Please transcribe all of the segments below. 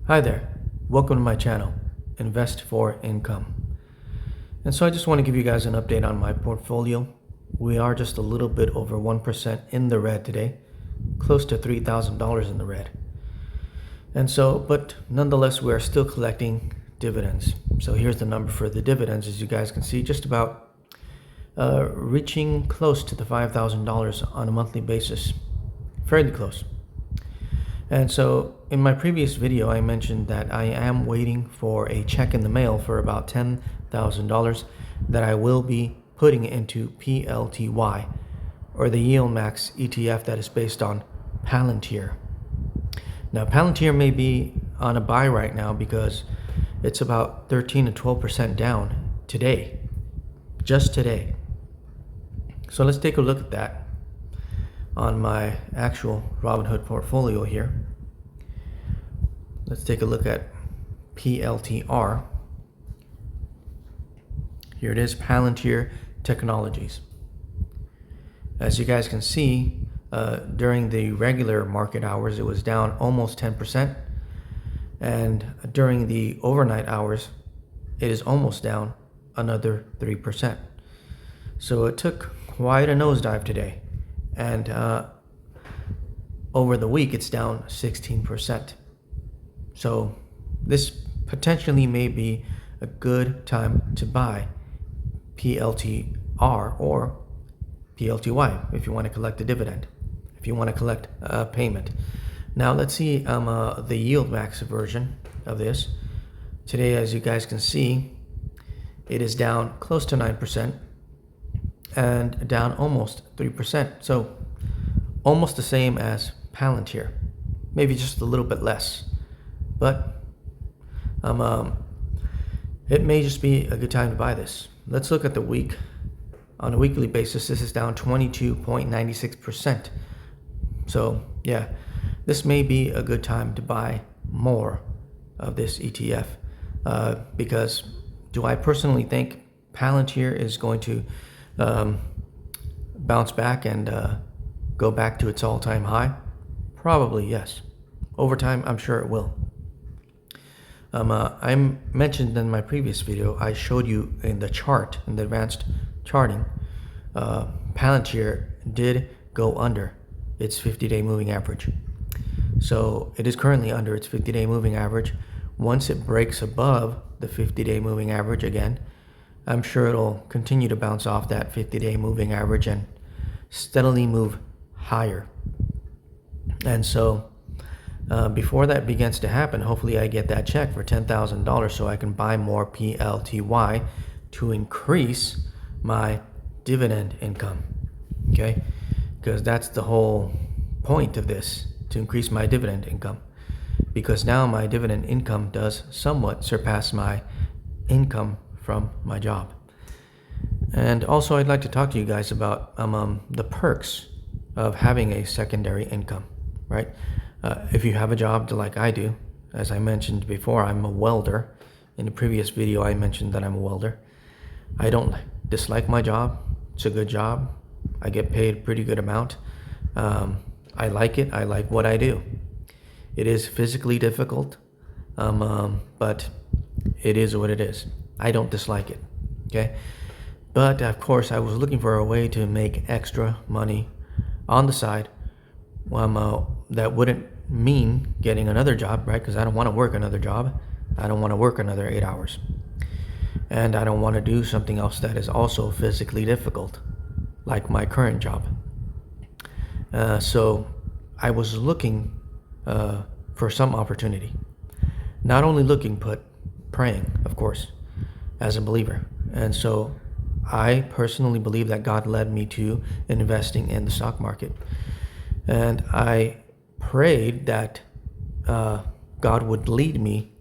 Hi there, welcome to my channel, Invest for Income. And so I just want to give you guys an update on my portfolio. We are just a little bit over 1% in the red today, close to $3,000 in the red. And so, but nonetheless, we are still collecting dividends. So here's the number for the dividends, as you guys can see, just about reaching close to the $5,000 on a monthly basis, fairly close. And so in my previous video, I mentioned that I am waiting for a check in the mail for about $10,000 that I will be putting into PLTY, or the YEILDMAX ETF that is based on Palantir. Now, Palantir may be on a buy right now because it's about 13 to 12% down today, just today. So let's take a look at that on my actual Robinhood portfolio here. Let's take a look at PLTR. Here it is, Palantir Technologies. As you guys can see, during the regular market hours, it was down almost 10%. And during the overnight hours, it is almost down another 3%. So it took quite a nosedive today. And over the week, it's down 16%. So this potentially may be a good time to buy PLTR or PLTY if you want to collect a dividend, if you want to collect a payment. Now let's see the YEILDMAX version of this. Today, as you guys can see, it is down close to 9% and down almost 3%. So almost the same as Palantir, maybe just a little bit less. But it may just be a good time to buy this. Let's look at the week. On a weekly basis, this is down 22.96%. So yeah, this may be a good time to buy more of this ETF because do I personally think Palantir is going to bounce back and go back to its all-time high? Probably yes. Over time, I'm sure it will. I mentioned in my previous video, I showed you in the chart, in the advanced charting, Palantir did go under its 50-day moving average. So it is currently under its 50-day moving average. Once it breaks above the 50-day moving average again, I'm sure it'll continue to bounce off that 50-day moving average and steadily move higher. And so before that begins to happen, hopefully I get that check for $10,000 so I can buy more PLTY to increase my dividend income. Okay? Because that's the whole point of this, to increase my dividend income. Because now my dividend income does somewhat surpass my income from my job. And also I'd like to talk to you guys about the perks of having a secondary income, right? If you have a job like I do, as I mentioned before, I'm a welder. In the previous video, I mentioned that I'm a welder. I don't dislike my job. It's a good job. I get paid a pretty good amount. I like it. I like what I do. It is physically difficult, but it is what it is. I don't dislike it, okay? But of course, I was looking for a way to make extra money on the side that wouldn't mean getting another job, right? Because I don't want to work another job. I don't want to work another 8 hours. And I don't want to do something else that is also physically difficult, like my current job. So I was looking for some opportunity. Not only looking, but praying, of course, as a believer. And so I personally believe that God led me to investing in the stock market. And I prayed that God would lead me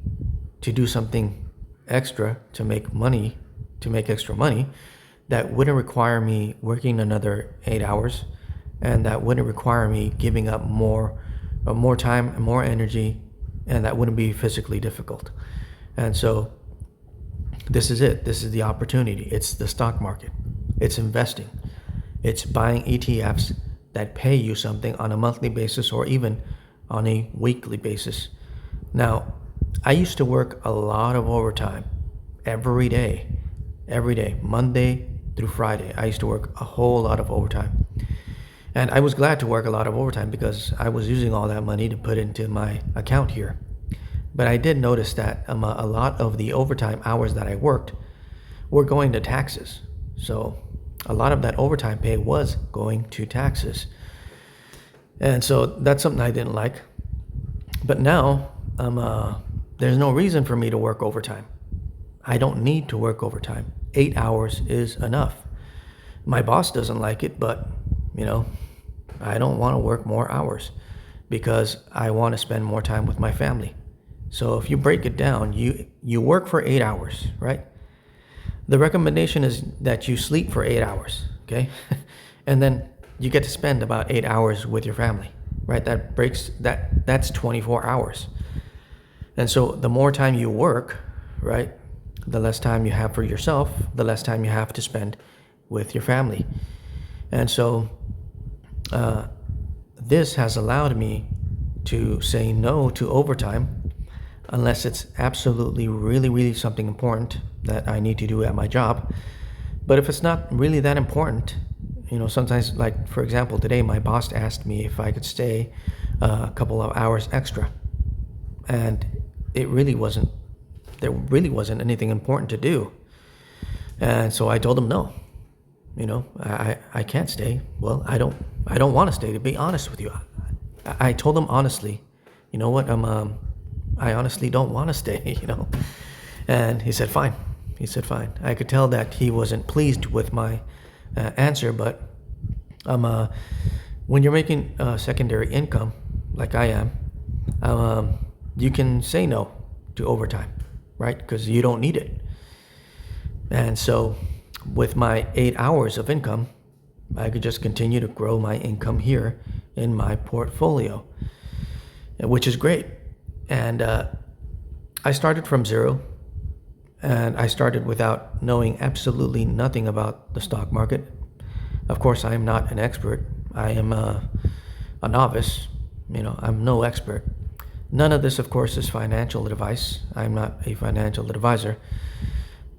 to do something extra to make money, to make extra money that wouldn't require me working another 8 hours, and that wouldn't require me giving up more time and more energy, and that wouldn't be physically difficult. And so this is it. This is the opportunity. It's the stock market. It's investing. It's buying ETFs that pay you something on a monthly basis or even on a weekly basis. Now, I used to work a lot of overtime every day, Monday through Friday. I used to work a whole lot of overtime. And I was glad to work a lot of overtime because I was using all that money to put into my account here. But I did notice that a lot of the overtime hours that I worked were going to taxes. So a lot of that overtime pay was going to taxes. And so that's something I didn't like. But now there's no reason for me to work overtime. I don't need to work overtime. 8 hours is enough. My boss doesn't like it, but I don't want to work more hours because I want to spend more time with my family. So if you break it down, you work for 8 hours, right? The recommendation is that you sleep for 8 hours, okay? And then you get to spend about 8 hours with your family, right? That's 24 hours. And so the more time you work, right, the less time you have for yourself, the less time you have to spend with your family. And so this has allowed me to say no to overtime unless it's absolutely really, really something important that I need to do at my job. But if it's not really that important, sometimes, like for example, today my boss asked me if I could stay a couple of hours extra. And there really wasn't anything important to do. And so I told him no. I can't stay. Well, I don't want to stay, to be honest with you. I told him honestly, you know what, I honestly don't want to stay, And he said, fine. I could tell that he wasn't pleased with my answer, but when you're making secondary income, like I am, you can say no to overtime, right? Because you don't need it. And so with my 8 hours of income, I could just continue to grow my income here in my portfolio, which is great. And I started from zero, and I started without knowing absolutely nothing about the stock market. Of course, I am not an expert. I am a novice. I'm no expert. None of this, of course, is financial advice. I'm not a financial advisor.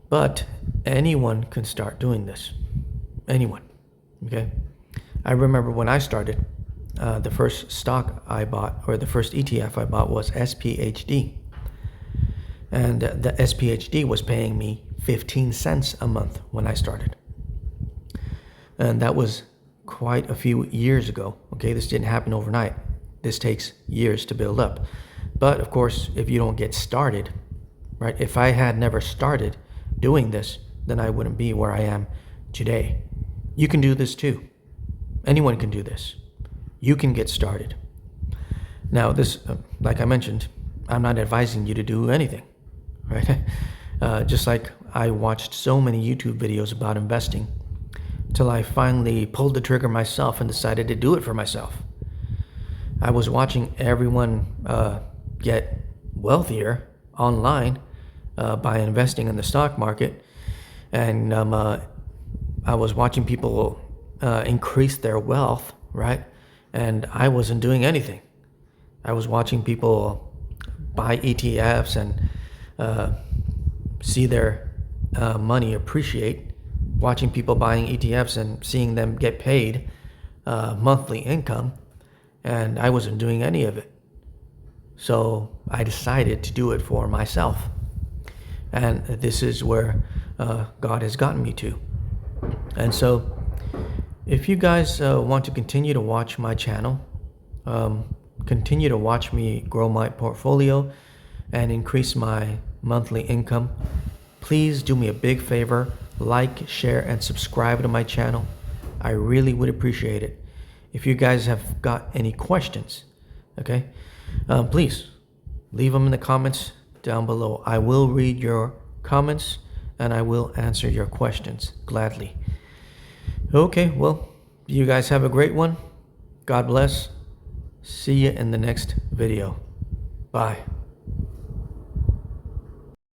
But anyone can start doing this. Anyone. Okay? I remember when I started, the first stock I bought, or the first ETF I bought, was SPHD. And the SPHD was paying me 15 cents a month when I started. And that was quite a few years ago. Okay, this didn't happen overnight. This takes years to build up. But of course, if you don't get started, right? If I had never started doing this, then I wouldn't be where I am today. You can do this too. Anyone can do this. You can get started. Now, this, like I mentioned, I'm not advising you to do anything, right? Just like I watched so many YouTube videos about investing till I finally pulled the trigger myself and decided to do it for myself. I was watching everyone get wealthier online by investing in the stock market, and I was watching people increase their wealth, right? And I wasn't doing anything. I was watching people buy ETFs and see their money appreciate, watching people buying ETFs and seeing them get paid monthly income, and I wasn't doing any of it. So I decided to do it for myself. And this is where God has gotten me to. And so if you guys want to continue to watch my channel, continue to watch me grow my portfolio and increase my monthly income, please do me a big favor, like, share, and subscribe to my channel. I really would appreciate it. If you guys have got any questions, okay, please leave them in the comments down below. I will read your comments and I will answer your questions gladly. Okay, well, you guys have a great one. God bless. See you in the next video. Bye.